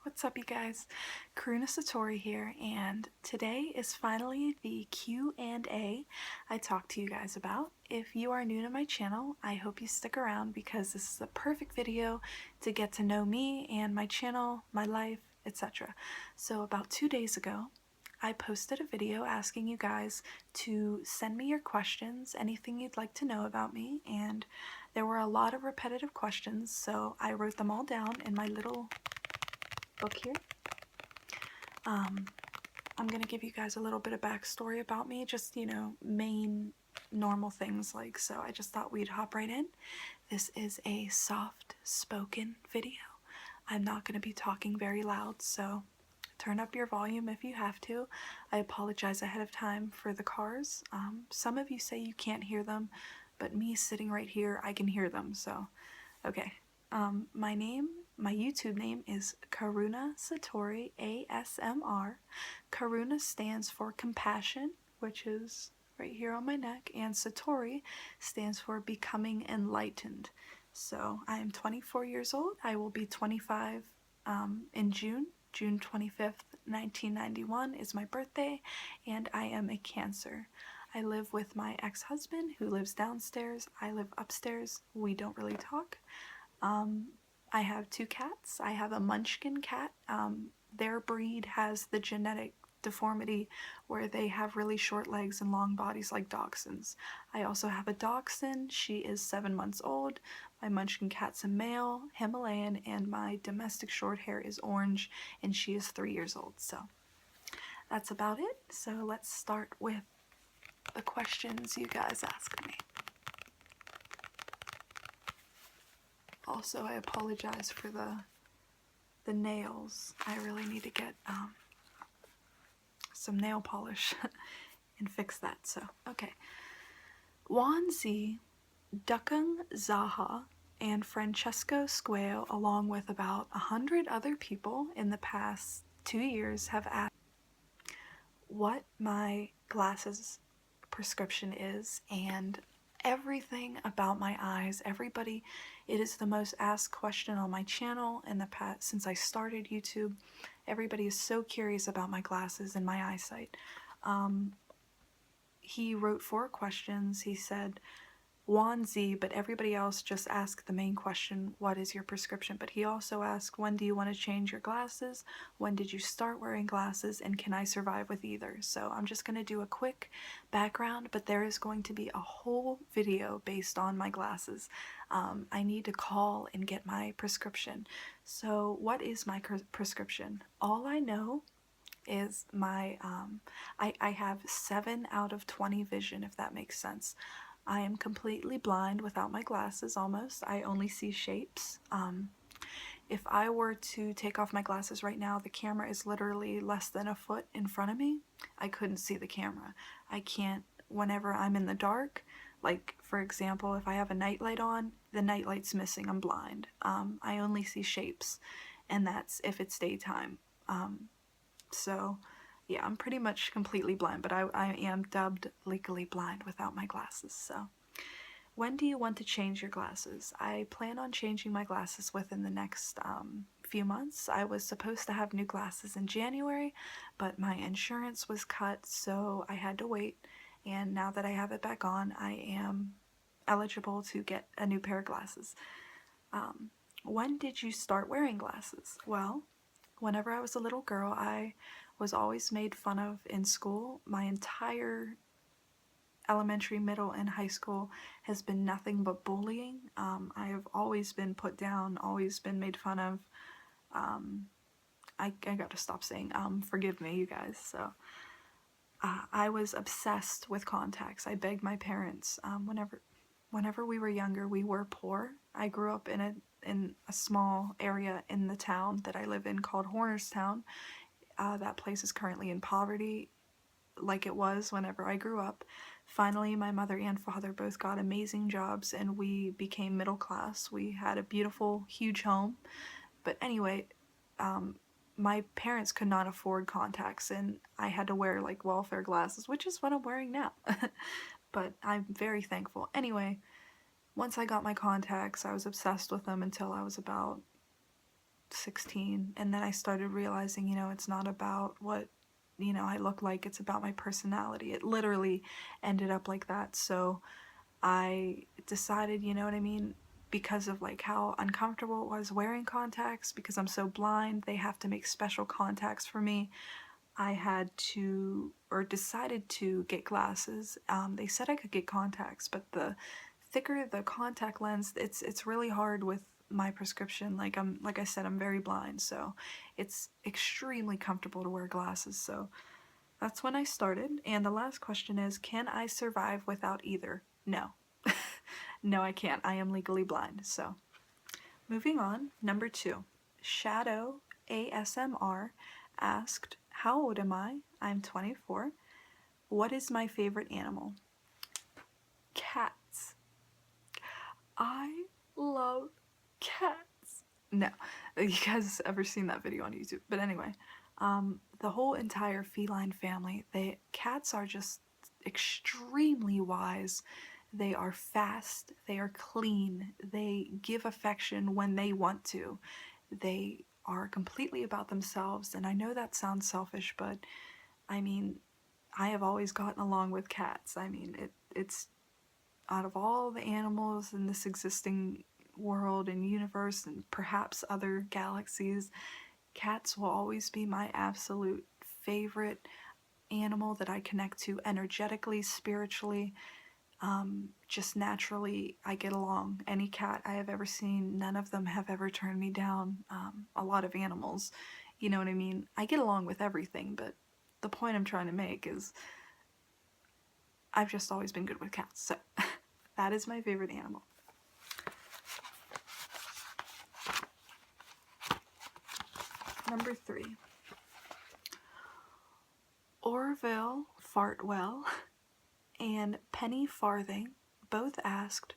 What's up, you guys? Karuna Satori here, and today is finally the Q&A I talked to you guys about. If you are new to my channel, I hope you stick around because this is the perfect video to get to know me and my channel, my life, etc. So about 2 days ago, I posted a video asking you guys to send me your questions, anything you'd like to know about me, and there were a lot of repetitive questions, so I wrote them all down in my little book here. I'm gonna give you guys a little bit of backstory about me, just, main normal things so I just thought we'd hop right in. This is a soft spoken video. I'm not gonna be talking very loud, so turn up your volume if you have to. I apologize ahead of time for the cars. Some of you say you can't hear them, but me sitting right here, I can hear them, so okay. My YouTube name is Karuna Satori ASMR. Karuna stands for compassion, which is right here on my neck, and Satori stands for becoming enlightened. So I am 24 years old. I will be 25 in June. June 25th, 1991 is my birthday, and I am a Cancer. I live with my ex-husband who lives downstairs. I live upstairs. We don't really talk. I have 2 cats. I have a Munchkin cat. Their breed has the genetic deformity where they have really short legs and long bodies like dachshunds. I also have a dachshund. She is 7 months old. My Munchkin cat's a male, Himalayan, and my domestic short hair is orange, and she is 3 years old. So that's about it. So let's start with the questions you guys asked me. Also, I apologize for the nails. I really need to get some nail polish and fix that. So, okay. Wanzi, Dukung Zaha, and Francesco Squale, along with about 100 other people in the past 2 years, have asked what my glasses prescription is and everything about my eyes. Everybody, it is the most asked question on my channel in the past since I started YouTube. Everybody is so curious about my glasses and my eyesight. He wrote 4 questions. He said Wanzi, but everybody else just asked the main question, what is your prescription? But he also asked, when do you want to change your glasses? When did you start wearing glasses? And can I survive with either? So I'm just going to do a quick background, but there is going to be a whole video based on my glasses. I need to call and get my prescription. So what is my prescription? All I know is my, I have 7 out of 20 vision, if that makes sense. I am completely blind without my glasses, almost. I only see shapes. If I were to take off my glasses right now, the camera is literally less than a foot in front of me. I couldn't see the camera. I can't, whenever I'm in the dark, like for example, if I have a nightlight on, the nightlight's missing, I'm blind. I only see shapes, and that's if it's daytime. So yeah, I'm pretty much completely blind, but I am dubbed legally blind without my glasses. So when do you want to change your glasses? I plan on changing my glasses within the next few months. I was supposed to have new glasses in January, but my insurance was cut, so I had to wait. And now that I have it back on, I am eligible to get a new pair of glasses. When did you start wearing glasses? Well, whenever I was a little girl, I was always made fun of in school. My entire elementary, middle, and high school has been nothing but bullying. I have always been put down, always been made fun of. I gotta stop saying forgive me, you guys. So I was obsessed with contacts. I begged my parents. Whenever we were younger, we were poor. I grew up in a small area in the town that I live in called Hornerstown. That place is currently in poverty, like it was whenever I grew up. Finally, my mother and father both got amazing jobs, and we became middle class. We had a beautiful, huge home. But anyway, my parents could not afford contacts, and I had to wear like welfare glasses, which is what I'm wearing now. But I'm very thankful. Anyway, once I got my contacts, I was obsessed with them until I was about 16, and then I started realizing, it's not about what, I look like, it's about my personality. It literally ended up like that. So I decided, you know what I mean, because of like how uncomfortable it was wearing contacts, because I'm so blind, they have to make special contacts for me. I had to, or decided to, get glasses. They said I could get contacts, but the thicker the contact lens, it's really hard with my prescription. Like I said, I'm very blind, so it's extremely comfortable to wear glasses. So that's when I started. And the last question is, can I survive without either? No. No, I can't. I am legally blind. So moving on, number 2. Shadow ASMR asked, how old am I? I'm 24. What is my favorite animal? Cats. I love cats. No, you guys ever seen that video on YouTube? But anyway, the whole entire feline family, cats are just extremely wise. They are fast, they are clean, they give affection when they want to. They are completely about themselves, and I know that sounds selfish, but I mean, I have always gotten along with cats. I mean, it's out of all the animals in this existing world and universe and perhaps other galaxies, cats will always be my absolute favorite animal that I connect to energetically, spiritually, just naturally. I get along. Any cat I have ever seen, none of them have ever turned me down. A lot of animals, you know what I mean? I get along with everything, but the point I'm trying to make is I've just always been good with cats, so that is my favorite animal. Number 3. Orville Fartwell and Penny Farthing both asked,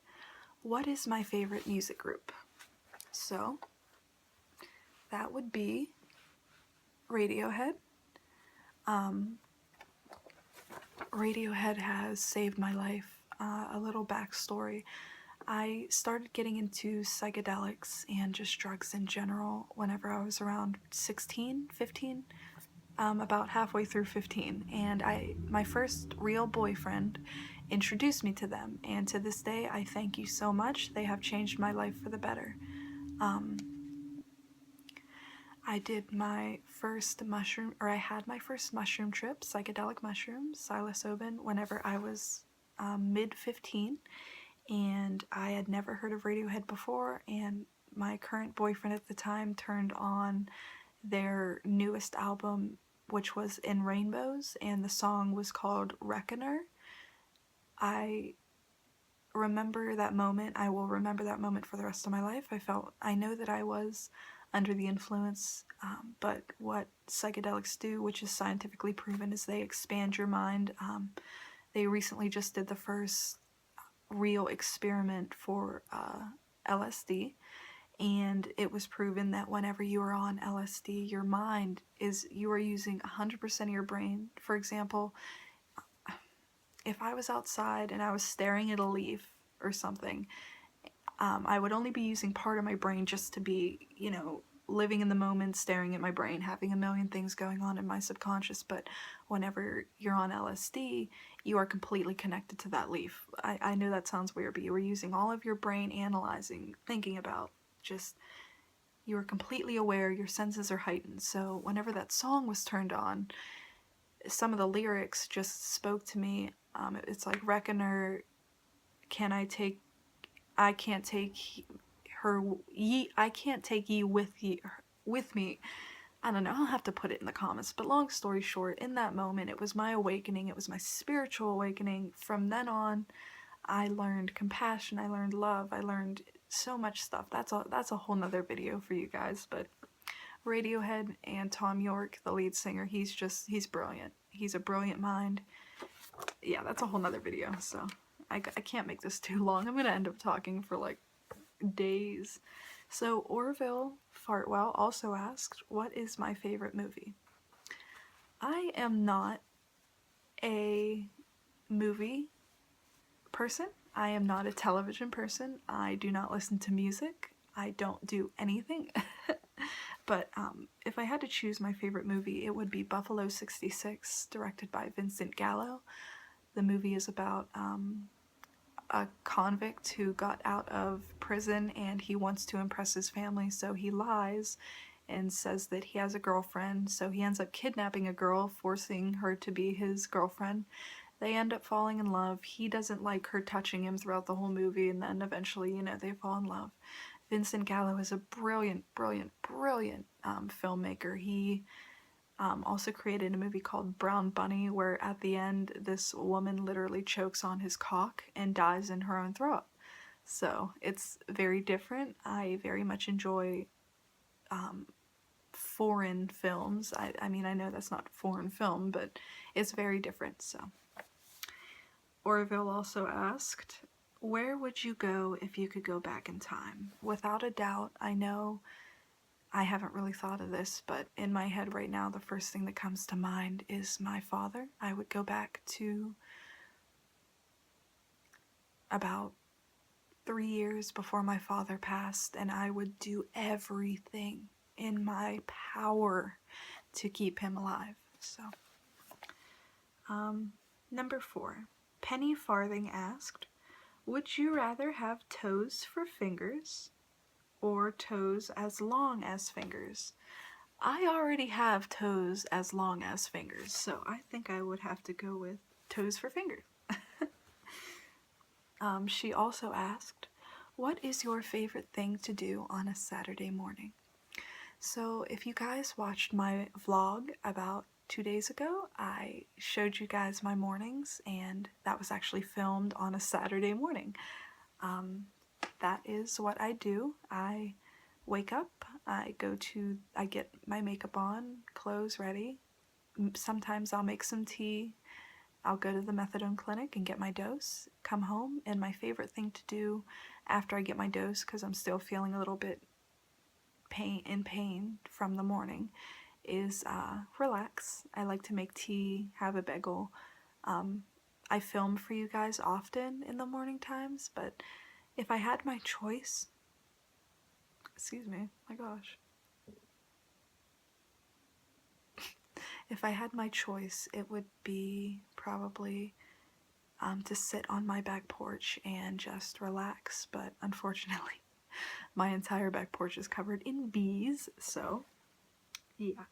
what is my favorite music group? So, that would be Radiohead. Radiohead has saved my life. A little backstory. I started getting into psychedelics and just drugs in general whenever I was around 16, 15, about halfway through 15, and my first real boyfriend introduced me to them, and to this day I thank you so much. They have changed my life for the better. I did my first mushroom, or I had my first mushroom trip, psychedelic mushrooms, psilocybin, whenever I was mid-15, and I had never heard of Radiohead before, and my current boyfriend at the time turned on their newest album, which was In Rainbows, and the song was called Reckoner. I remember that moment. I will remember that moment for the rest of my life. I know that I was under the influence, but what psychedelics do, which is scientifically proven, is they expand your mind. They recently just did the first real experiment for LSD, and it was proven that whenever you are on LSD, your mind you are using 100% of your brain. For example, if I was outside and I was staring at a leaf or something, I would only be using part of my brain just to be, living in the moment, staring at my brain, having a million things going on in my subconscious. But whenever you're on LSD, you are completely connected to that leaf. I know that sounds weird, but you were using all of your brain, analyzing, thinking about, just, you are completely aware, your senses are heightened. So whenever that song was turned on, some of the lyrics just spoke to me. It's like, Reckoner, I can't take I can't take ye with me. I don't know, I'll have to put it in the comments, but long story short, in that moment, it was my awakening, it was my spiritual awakening. From then on, I learned compassion, I learned love, I learned so much stuff. That's a whole nother video for you guys, but Radiohead and Tom York, the lead singer, he's brilliant. He's a brilliant mind. Yeah, that's a whole nother video, so I can't make this too long. I'm gonna end up talking for like days. So Orville Fartwell also asked, what is my favorite movie? I am not a movie person. I am not a television person. I do not listen to music. I don't do anything. But if I had to choose my favorite movie, it would be Buffalo 66, directed by Vincent Gallo. The movie is about a convict who got out of prison and he wants to impress his family, so he lies and says that he has a girlfriend. So he ends up kidnapping a girl, forcing her to be his girlfriend. They end up falling in love. He doesn't like her touching him throughout the whole movie, and then eventually, they fall in love. Vincent Gallo is a brilliant, brilliant, brilliant filmmaker. He also created a movie called Brown Bunny, where at the end, this woman literally chokes on his cock and dies in her own throat. So it's very different. I very much enjoy foreign films. I mean, I know that's not foreign film, but it's very different, so. Orville also asked, where would you go if you could go back in time? Without a doubt, I know I haven't really thought of this, but in my head right now, the first thing that comes to mind is my father. I would go back to about 3 years before my father passed, and I would do everything in my power to keep him alive. So, number 4. Penny Farthing asked, would you rather have toes for fingers or toes as long as fingers? I already have toes as long as fingers, so I think I would have to go with toes for fingers. She also asked, what is your favorite thing to do on a Saturday morning? So if you guys watched my vlog about 2 days ago, I showed you guys my mornings, and that was actually filmed on a Saturday morning. That is what I do. I wake up, I get my makeup on, clothes ready. Sometimes I'll make some tea. I'll go to the methadone clinic and get my dose, come home, and my favorite thing to do after I get my dose, because I'm still feeling a little bit in pain from the morning, is relax. I like to make tea, have a bagel. I film for you guys often in the morning times, but if I had my choice, excuse me, my gosh. If I had my choice, it would be probably to sit on my back porch and just relax, but unfortunately, my entire back porch is covered in bees, so yeah.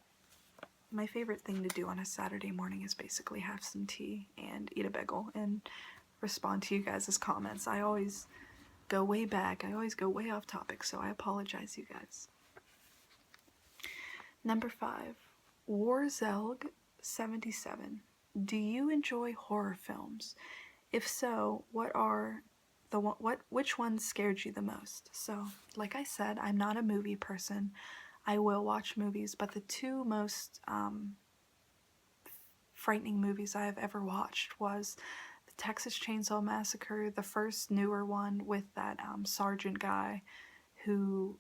My favorite thing to do on a Saturday morning is basically have some tea and eat a bagel and respond to you guys' comments. I always go way back, I always go way off topic, so I apologize, you guys. Number 5, Warzelg77. Do you enjoy horror films? If so, which ones scared you the most? So, like I said, I'm not a movie person. I will watch movies, but the 2 most frightening movies I have ever watched was the Texas Chainsaw Massacre, the first newer one with that sergeant guy who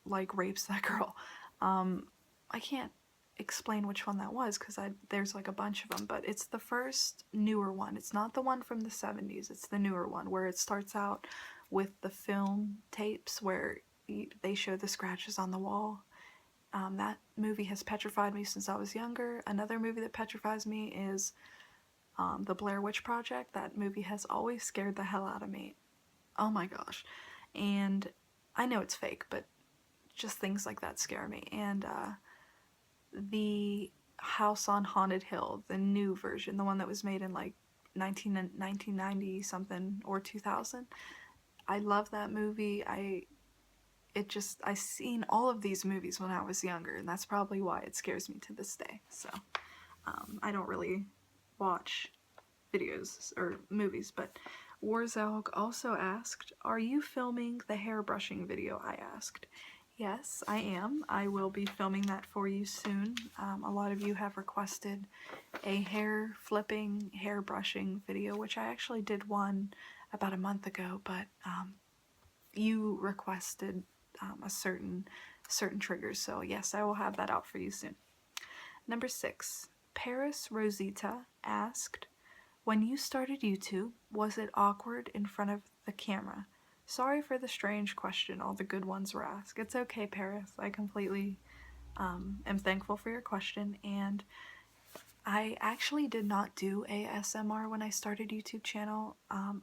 rapes that girl. I can't explain which one that was because there's a bunch of them, but it's the first newer one. It's not the one from the 70s. It's the newer one where it starts out with the film tapes where they show the scratches on the wall. That movie has petrified me since I was younger. Another movie that petrifies me is the Blair Witch Project. That movie has always scared the hell out of me. Oh my gosh. And I know it's fake, but just things like that scare me. And the House on Haunted Hill, the new version, the one that was made in 1990 something or 2000. I love that movie. I seen all of these movies when I was younger, and that's probably why it scares me to this day. So I don't really watch videos or movies, but Warzalg also asked, are you filming the hair brushing video I asked? Yes, I am. I will be filming that for you soon. A lot of you have requested a hair flipping, hair brushing video, which I actually did one about a month ago, but you requested a certain triggers, so yes, I will have that out for you soon. Number 6, Paris Rosita asked, when you started YouTube, was it awkward in front of the camera? Sorry for the strange question. All the good ones were asked. It's okay, Paris. I completely am thankful for your question, and I actually did not do ASMR when I started a YouTube channel. I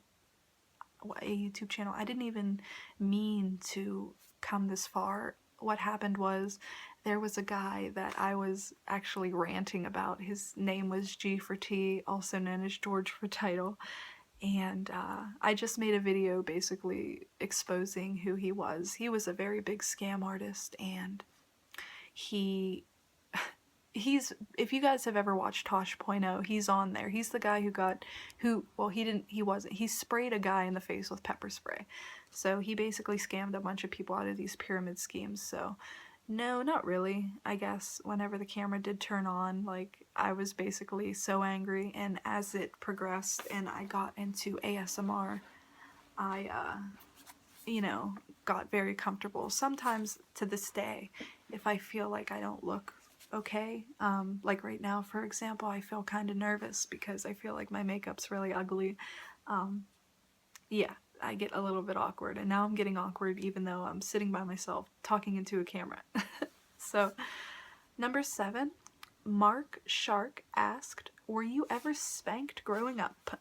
didn't even mean to come this far. What happened was there was a guy that I was actually ranting about. His name was G for T, also known as George for Title, and I just made a video basically exposing who he was. He was a very big scam artist, and he if you guys have ever watched Tosh.0, he's on there. He's the guy he sprayed a guy in the face with pepper spray. So he basically scammed a bunch of people out of these pyramid schemes. So no, not really. I guess whenever the camera did turn on, like, I was basically so angry, and as it progressed and I got into ASMR, I got very comfortable. Sometimes to this day, if I feel like I don't look okay, like right now, for example, I feel kind of nervous because I feel like my makeup's really ugly. Yeah, I get a little bit awkward, and now I'm getting awkward even though I'm sitting by myself talking into a camera. So, number 7, Mark Shark asked, were you ever spanked growing up?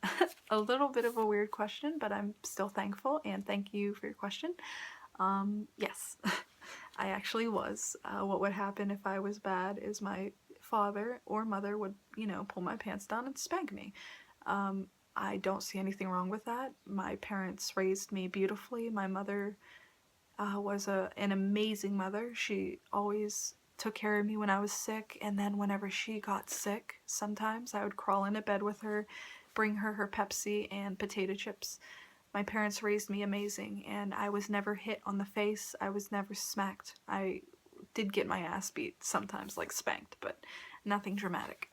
A little bit of a weird question, but I'm still thankful, and thank you for your question. Yes, I actually was. What would happen if I was bad is my father or mother would, pull my pants down and spank me. I don't see anything wrong with that. My parents raised me beautifully. My mother was an amazing mother. She always took care of me when I was sick, and then whenever she got sick, sometimes I would crawl into bed with her, bring her her Pepsi and potato chips. My parents raised me amazing, and I was never hit on the face. I was never smacked. I did get my ass beat sometimes, like spanked, but nothing dramatic.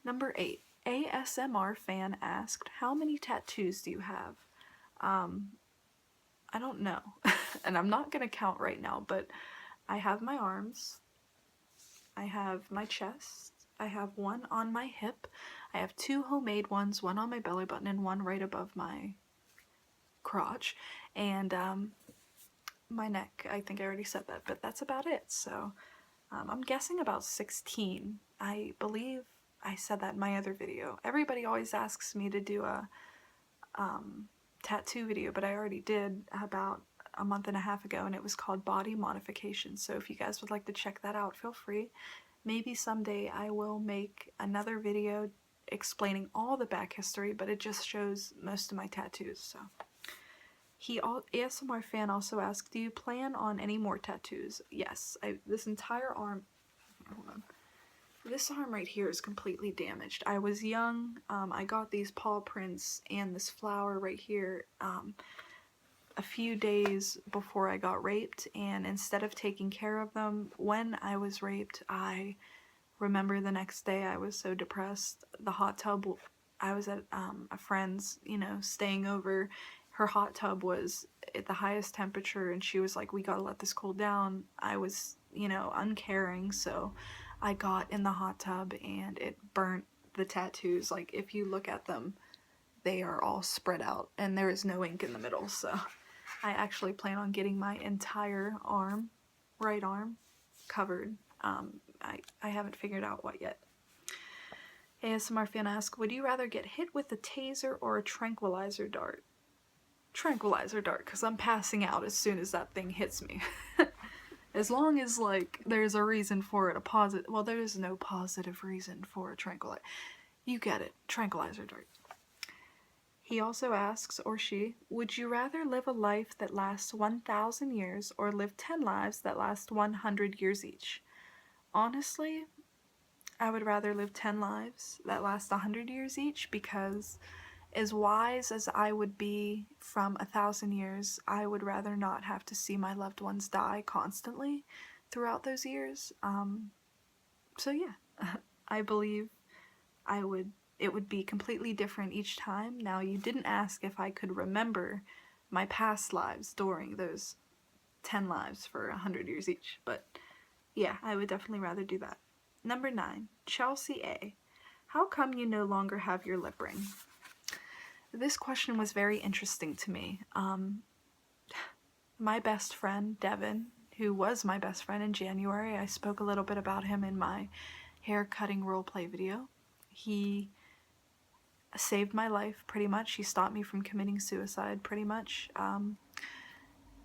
Number 8, ASMR fan asked, how many tattoos do you have? I don't know, and I'm not gonna count right now, but I have my arms, I have my chest, I have one on my hip, I have 2 homemade ones, one on my belly button and one right above my crotch, and my neck. I think I already said that, but that's about it. So I'm guessing about 16. I believe I said that in my other video. Everybody always asks me to do a tattoo video, but I already did about a month and a half ago, and it was called Body Modification. So if you guys would like to check that out, feel free. Maybe someday I will make another video explaining all the back history, but it just shows most of my tattoos. So ASMR fan also asked, do you plan on any more tattoos? Yes, this entire arm, hold on. This arm right here is completely damaged. I was young, I got these paw prints and this flower right here a few days before I got raped, and instead of taking care of them when I was raped, I remember the next day I was so depressed. The hot tub, I was at a friend's, staying over. Her hot tub was at the highest temperature, and she was like, we gotta let this cool down. I was, uncaring, so I got in the hot tub and it burnt the tattoos. Like, if you look at them, they are all spread out and there is no ink in the middle. So I actually plan on getting my entire arm, right arm, covered. I haven't figured out what yet. ASMR fan asks, would you rather get hit with a taser or a tranquilizer dart? Tranquilizer dart, because I'm passing out as soon as that thing hits me. As long as, like, there's a reason for it, well, there is no positive reason for a tranquilizer. You get it. Tranquilizer dart. He also asks, or she, would you rather live a life that lasts 1,000 years or live 10 lives that last 100 years each? Honestly, I would rather live 10 lives that last 100 years each, because as wise as I would be from 1,000 years, I would rather not have to see my loved ones die constantly throughout those years. So yeah, I believe it would be completely different each time. Now, you didn't ask if I could remember my past lives during those 10 lives for 100 years each, but yeah, I would definitely rather do that. Number 9, Chelsea A. How come you no longer have your lip ring? This question was very interesting to me. my best friend, Devin, who was my best friend in January, I spoke a little bit about him in my hair cutting roleplay video. He saved my life, pretty much. He stopped me from committing suicide, pretty much.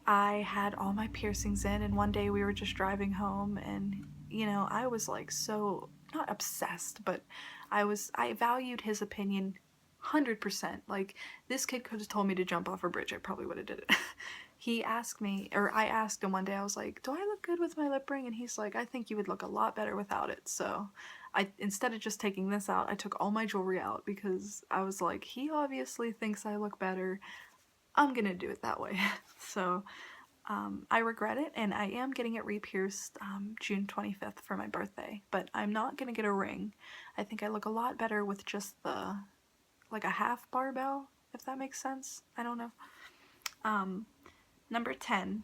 I had all my piercings in, and one day we were just driving home, and, you know, I was like so, not obsessed, but I valued his opinion 100%. Like, this kid could have told me to jump off a bridge, I probably would have did it. He asked me, or I asked him one day, I was like, do I look good with my lip ring? And he's like, I think you would look a lot better without it. So instead of just taking this out, I took all my jewelry out because I was like, he obviously thinks I look better. I'm gonna do it that way. So I regret it, and I am getting it re-pierced June 25th for my birthday, but I'm not gonna get a ring. I think I look a lot better with just like a half barbell, if that makes sense. I don't know. Number 10,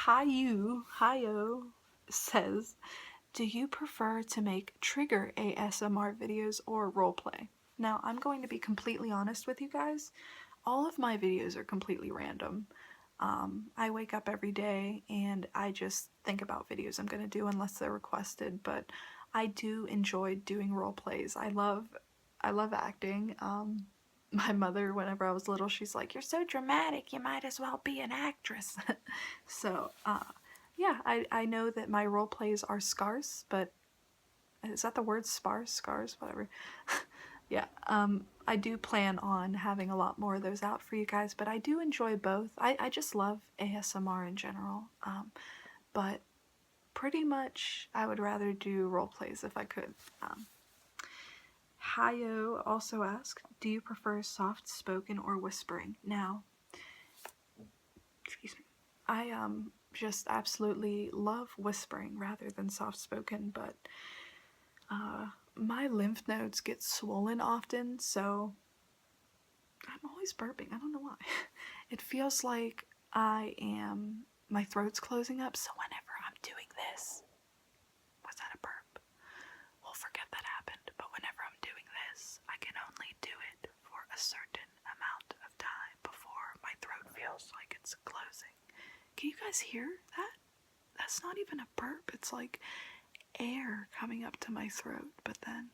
Hayo says, do you prefer to make trigger ASMR videos or roleplay? Now, I'm going to be completely honest with you guys. All of my videos are completely random. I wake up every day and I just think about videos I'm going to do unless they're requested, but I do enjoy doing role plays. I love acting. My mother, whenever I was little, she's like, you're so dramatic, you might as well be an actress. So, yeah, I know that my role plays are scarce, but is that the word sparse? Scars? Whatever. Yeah, I do plan on having a lot more of those out for you guys, but I do enjoy both. I just love ASMR in general, but pretty much I would rather do role plays if I could. Hayo also asked, do you prefer soft spoken or whispering? Now, excuse me, I just absolutely love whispering rather than soft spoken, but my lymph nodes get swollen often, so I'm always burping. I don't know why. It feels like my throat's closing up, so whenever I'm doing this, was that a burp? Well, forget that happened, but whenever I'm doing this, I can only do it for a certain amount of time before my throat feels like it's closing. Can you guys hear that? That's not even a burp. It's like air coming up to my throat, but then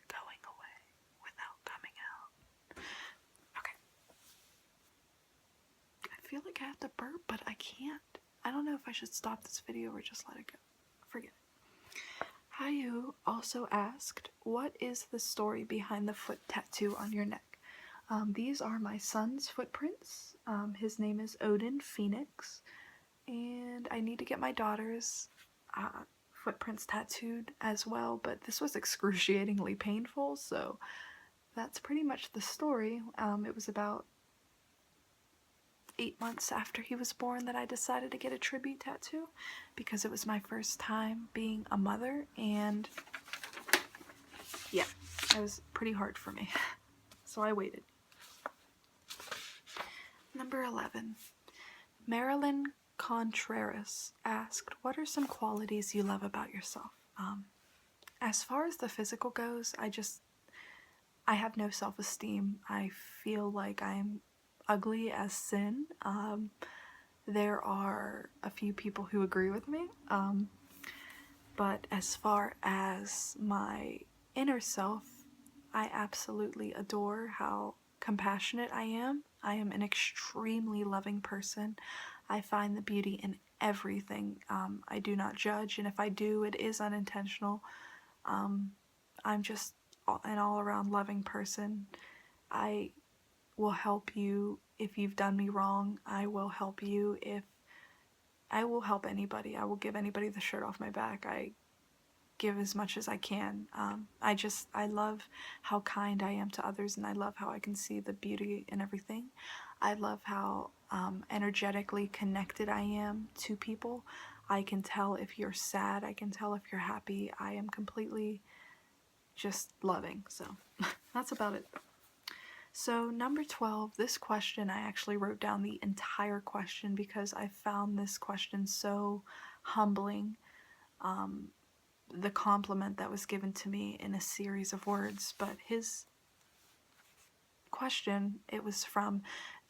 going away without coming out. Okay. I feel like I have to burp, but I can't. I don't know if I should stop this video or just let it go. Forget it. Hayu also asked, what is the story behind the foot tattoo on your neck? These are my son's footprints. His name is Odin Phoenix, and I need to get my daughter's footprints tattooed as well, but this was excruciatingly painful, so that's pretty much the story. It was about 8 months after he was born that I decided to get a tribute tattoo because it was my first time being a mother, and yeah, it was pretty hard for me. So I waited. Number 11. Marilyn Contreras asked, what are some qualities you love about yourself? As far as the physical goes, I have no self-esteem. I feel like I'm ugly as sin. There are a few people who agree with me, but as far as my inner self, I absolutely adore how compassionate I am. I am an extremely loving person. I find the beauty in everything. I do not judge, and if I do, it is unintentional. I'm just an all-around loving person. I will help you if you've done me wrong. I will help you if I will help anybody. I will give anybody the shirt off my back. I give as much as I can. I love how kind I am to others, and I love how I can see the beauty in everything. I love how energetically connected I am to people. I can tell if you're sad. I can tell if you're happy. I am completely just loving. So that's about it. So number 12, this question, I actually wrote down the entire question because I found this question so humbling. The compliment that was given to me in a series of words, but his question, it was from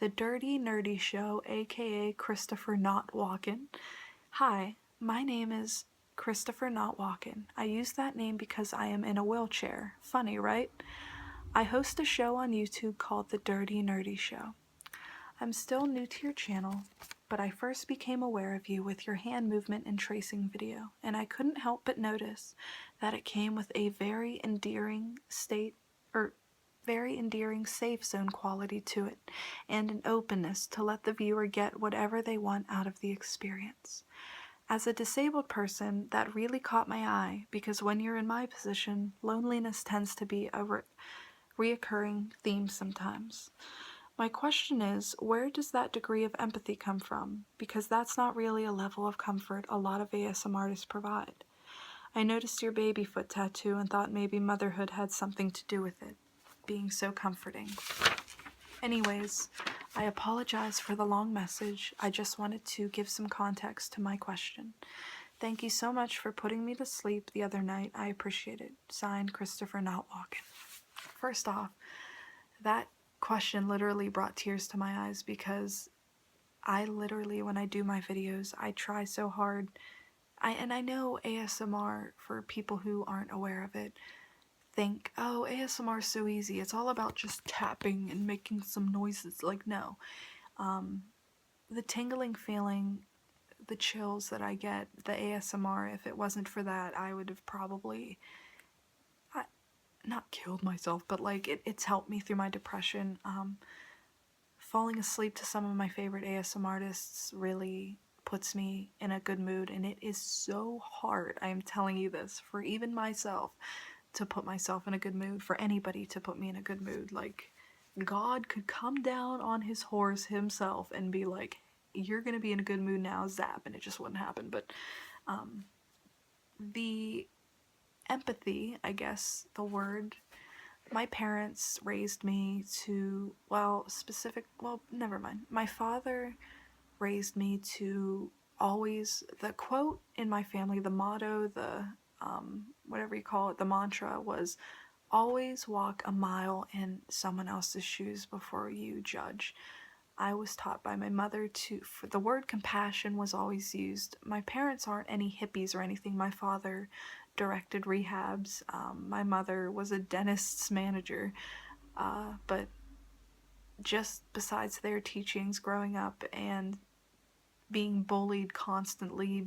The Dirty Nerdy Show, aka Christopher Not Walken. Hi, my name is Christopher Not Walken. I use that name because I am in a wheelchair. Funny, right? I host a show on YouTube called The Dirty Nerdy Show. I'm still new to your channel, but I first became aware of you with your hand movement and tracing video, and I couldn't help but notice that it came with a very endearing safe zone quality to it, and an openness to let the viewer get whatever they want out of the experience. As a disabled person, that really caught my eye because when you're in my position, loneliness tends to be a reoccurring theme sometimes. My question is, where does that degree of empathy come from? Because that's not really a level of comfort a lot of ASM artists provide. I noticed your baby foot tattoo and thought maybe motherhood had something to do with it, being so comforting. Anyways, I apologize for the long message. I just wanted to give some context to my question. Thank you so much for putting me to sleep the other night. I appreciate it. Signed, Christopher Not Walken. First off, that question literally brought tears to my eyes because I literally, when I do my videos, I try so hard. I know ASMR, for people who aren't aware of it, think, oh, ASMR is so easy. It's all about just tapping and making some noises. Like, no. The tingling feeling, the chills that I get, the ASMR, if it wasn't for that, I would have probably not killed myself, but like it's helped me through my depression. Falling asleep to some of my favorite ASM artists really puts me in a good mood, and it is so hard, I am telling you this, for even myself to put myself in a good mood, for anybody to put me in a good mood. Like, God could come down on his horse himself and be like, you're gonna be in a good mood now, zap, and it just wouldn't happen. But the empathy, I guess, the word, my parents raised me to, never mind. My father raised me to always, the quote in my family, the motto, the, whatever you call it, the mantra was, always walk a mile in someone else's shoes before you judge. I was taught by my mother for the word compassion was always used. My parents aren't any hippies or anything. My father directed rehabs. My mother was a dentist's manager. But just besides their teachings growing up and being bullied constantly,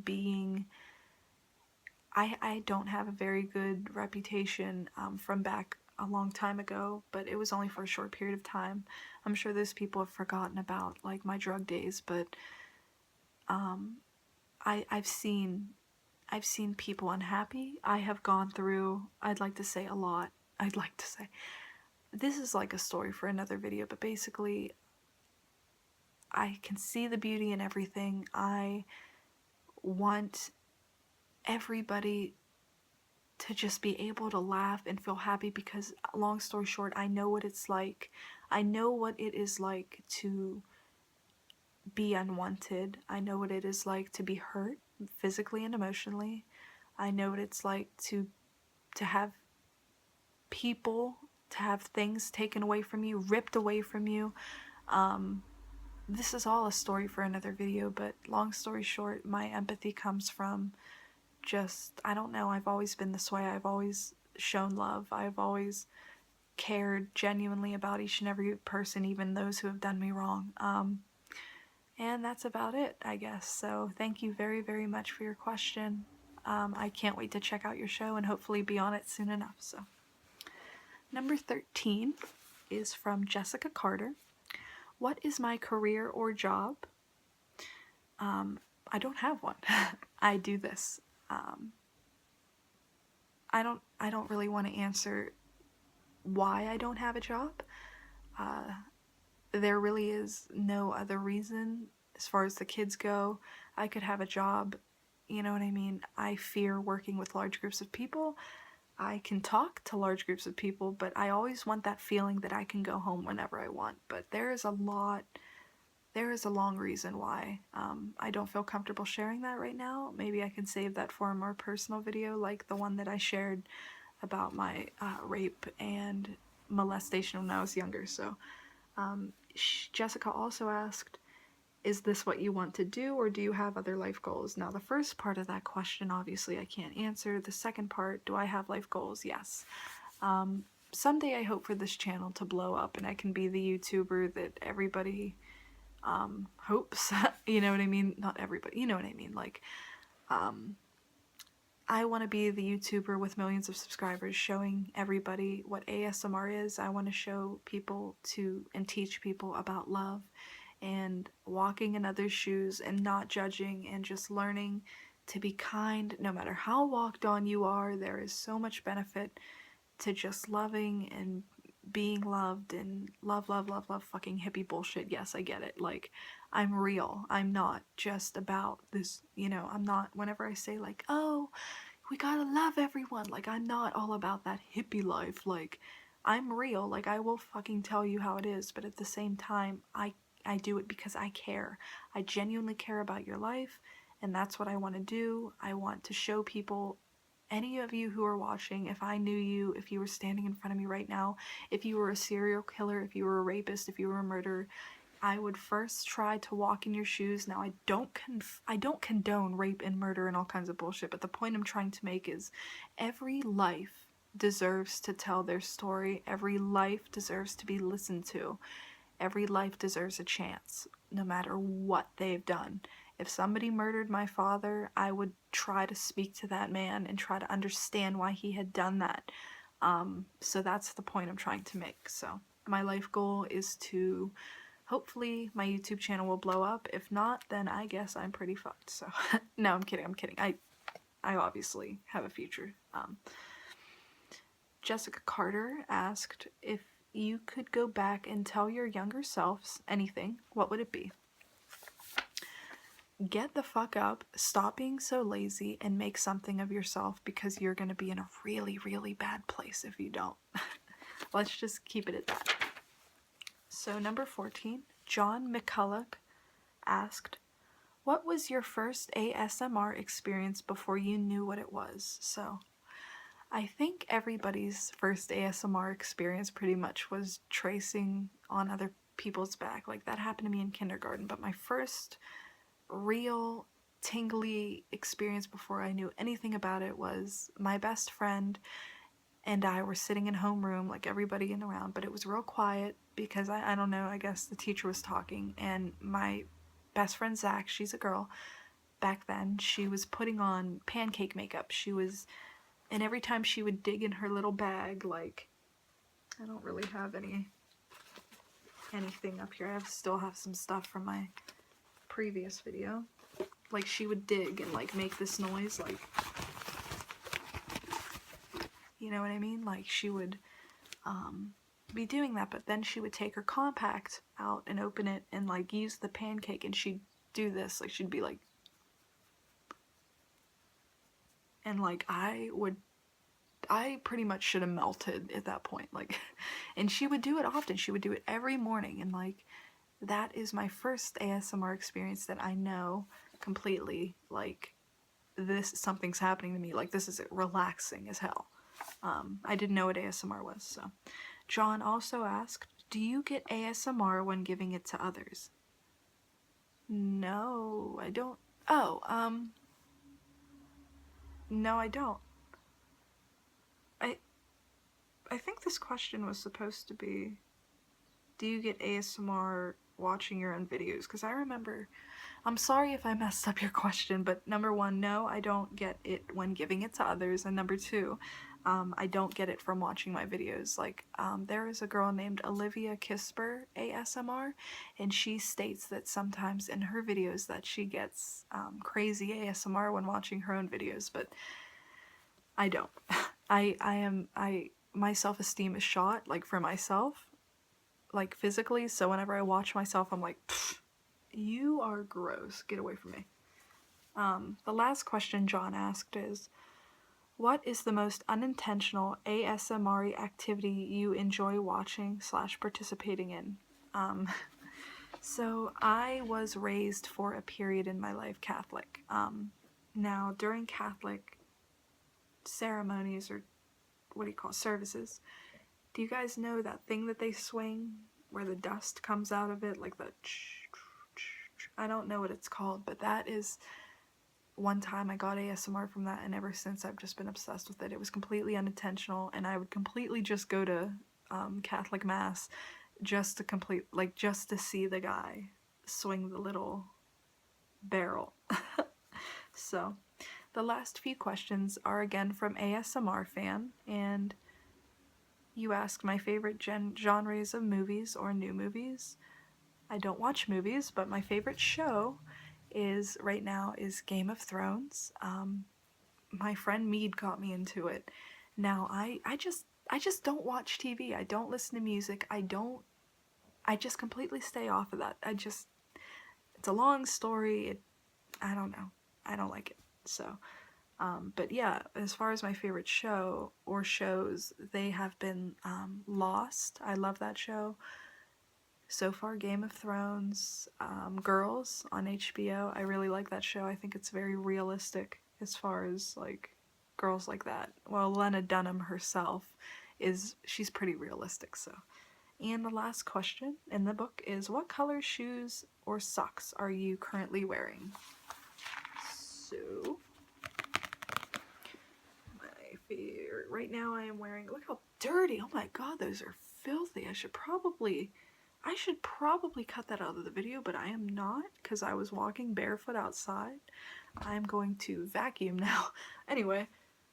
I don't have a very good reputation from back a long time ago, but it was only for a short period of time. I'm sure those people have forgotten about like my drug days, but I've seen people unhappy. I have gone through, I'd like to say a lot. I'd like to say this is like a story for another video, but basically I can see the beauty in everything. I want everybody to just be able to laugh and feel happy because, long story short, I know what it's like. I know what it is like to be unwanted. I know what it is like to be hurt physically and emotionally. I know what it's like to have people, to have things taken away from you, ripped away from you. This is all a story for another video, but long story short, my empathy comes from just, I don't know, I've always been this way. I've always shown love. I've always cared genuinely about each and every person, even those who have done me wrong. And that's about it, I guess. So thank you very, very much for your question. I can't wait to check out your show and hopefully be on it soon enough. So, number 13 is from Jessica Carter. What is my career or job? I don't have one. I do this. I don't really want to answer why I don't have a job. There really is no other reason. As far as the kids go, I could have a job, you know what I mean? I fear working with large groups of people. I can talk to large groups of people, but I always want that feeling that I can go home whenever I want. But there is a long reason why I don't feel comfortable sharing that right now. Maybe I can save that for a more personal video, like the one that I shared about my rape and molestation when I was younger. So Jessica also asked, is this what you want to do, or do you have other life goals? Now, the first part of that question, obviously, I can't answer. The second part, do I have life goals? Yes. Someday I hope for this channel to blow up and I can be the YouTuber that everybody hopes. You know what I mean? Not everybody, you know what I mean. Like, I want to be the YouTuber with millions of subscribers showing everybody what ASMR is. I want to show people and teach people about love and walking in others' shoes and not judging and just learning to be kind. No matter how walked on you are, there is so much benefit to just loving and being loved, and love fucking hippie bullshit. Yes, I get it. Like, I'm real. I'm not just about this, you know, I'm not, whenever I say like, oh, we gotta love everyone, like, I'm not all about that hippie life. Like, I'm real. Like, I will fucking tell you how it is, but at the same time, I do it because I care. I genuinely care about your life, and that's what I want to do. I want to show people, any of you who are watching, if I knew you, if you were standing in front of me right now, if you were a serial killer, if you were a rapist, if you were a murderer, I would first try to walk in your shoes. Now, I don't condone rape and murder and all kinds of bullshit, but the point I'm trying to make is every life deserves to tell their story. Every life deserves to be listened to. Every life deserves a chance, no matter what they've done. If somebody murdered my father, I would try to speak to that man and try to understand why he had done that. So that's the point I'm trying to make. So my life goal is to, hopefully my YouTube channel will blow up. If not, then I guess I'm pretty fucked. So no, I'm kidding. I obviously have a future. Jessica Carter asked, if you could go back and tell your younger selves anything, what would it be? Get the fuck up, stop being so lazy, and make something of yourself, because you're gonna be in a really, really bad place if you don't. Let's just keep it at that. So number 14, John McCulloch asked, what was your first ASMR experience before you knew what it was? So I think everybody's first ASMR experience pretty much was tracing on other people's back. Like, that happened to me in kindergarten, but my first real tingly experience before I knew anything about it was my best friend and I were sitting in homeroom, like everybody in around, but it was real quiet because I don't know, I guess the teacher was talking, and my best friend Zach, she's a girl, back then, she was putting on pancake makeup. And every time she would dig in her little bag, like, I don't really have anything up here. I still have some stuff from my previous video. Like, she would dig and like make this noise, like, you know what I mean? Like, she would be doing that, but then she would take her compact out and open it and like use the pancake, and she'd do this, like, she'd be like, and like I pretty much should have melted at that point, like, and she would do it often. She would do it every morning, and like, that is my first ASMR experience that I know completely, like, something's happening to me, like, this is relaxing as hell. I didn't know what ASMR was. So John also asked, do you get ASMR when giving it to others? No, I don't. Oh, no, I don't. I think this question was supposed to be, do you get ASMR watching your own videos? Because I remember, I'm sorry if I messed up your question, but number one, no, I don't get it when giving it to others, and number two, I don't get it from watching my videos. Like, there is a girl named Olivia Kisper ASMR, and she states that sometimes in her videos that she gets crazy ASMR when watching her own videos, but I don't. My self-esteem is shot, like, for myself, like, physically, so whenever I watch myself, I'm like, you are gross, get away from me. The last question John asked is, what is the most unintentional ASMR activity you enjoy watching / participating in? So I was raised for a period in my life Catholic. Now, during Catholic ceremonies, or what do you call services, do you guys know that thing that they swing where the dust comes out of it, like the I don't know what it's called, but that is one time I got ASMR from that, and ever since I've just been obsessed with it. It was completely unintentional, and I would completely just go to Catholic Mass just to see the guy swing the little barrel. So the last few questions are again from ASMR fan, and you asked my favorite genres of movies or new movies. I don't watch movies, but my favorite show right now is Game of Thrones. My friend Mead got me into it. Now I just don't watch TV. I don't listen to music. I just completely stay off of that. It's a long story. I don't know. I don't like it. So, but yeah, as far as my favorite show or shows, they have been Lost. I love that show. So far, Game of Thrones, Girls on HBO. I really like that show. I think it's very realistic as far as like girls like that. Well, Lena Dunham herself she's pretty realistic. So, and the last question in the book is, what color shoes or socks are you currently wearing? So, my favorite right now, I am wearing. Look how dirty! Oh my god, those are filthy. I should probably cut that out of the video, but I am not, because I was walking barefoot outside. I'm going to vacuum now. Anyway,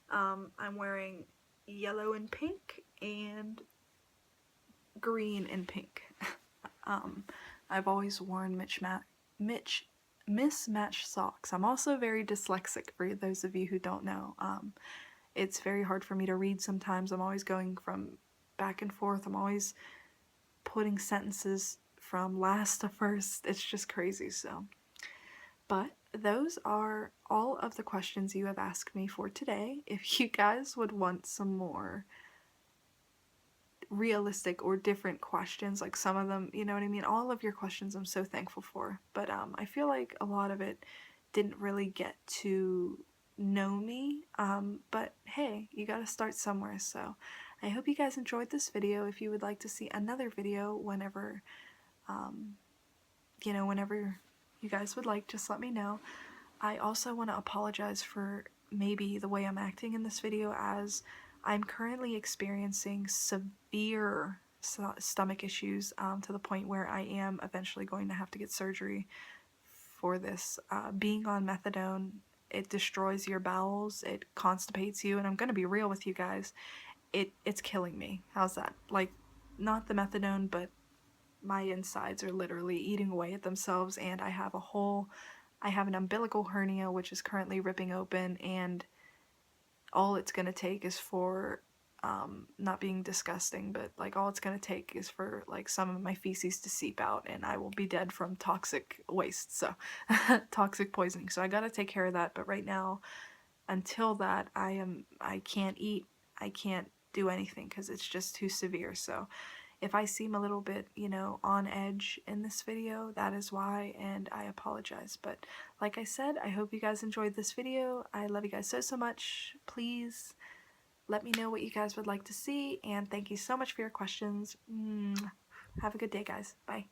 I'm wearing yellow and pink and green and pink. I've always worn mismatched socks. I'm also very dyslexic, for those of you who don't know. It's very hard for me to read sometimes. I'm always going from back and forth. I'm always putting sentences from last to first. It's just crazy. So, but those are all of the questions you have asked me for today. If you guys would want some more realistic or different questions, like some of them, you know what I mean, all of your questions I'm so thankful for, but I feel like a lot of it didn't really get to know me, but hey, you gotta start somewhere. So I hope you guys enjoyed this video. If you would like to see another video whenever whenever you guys would like, just let me know. I also want to apologize for maybe the way I'm acting in this video, as I'm currently experiencing severe stomach issues, to the point where I am eventually going to have to get surgery for this. Being on methadone, it destroys your bowels, it constipates you, and I'm going to be real with you guys, it's killing me. How's that? Like, not the methadone, but my insides are literally eating away at themselves, and I have an umbilical hernia which is currently ripping open, and all it's gonna take is for, not being disgusting, but like all it's gonna take is for like some of my feces to seep out, and I will be dead from toxic waste, so toxic poisoning. So I gotta take care of that, but right now, until that, I can't eat, I can't do anything because it's just too severe. So if I seem a little bit, on edge in this video, that is why, and I apologize. But like I said, I hope you guys enjoyed this video. I love you guys so, so much. Please let me know what you guys would like to see, and thank you so much for your questions. Have a good day, guys. Bye.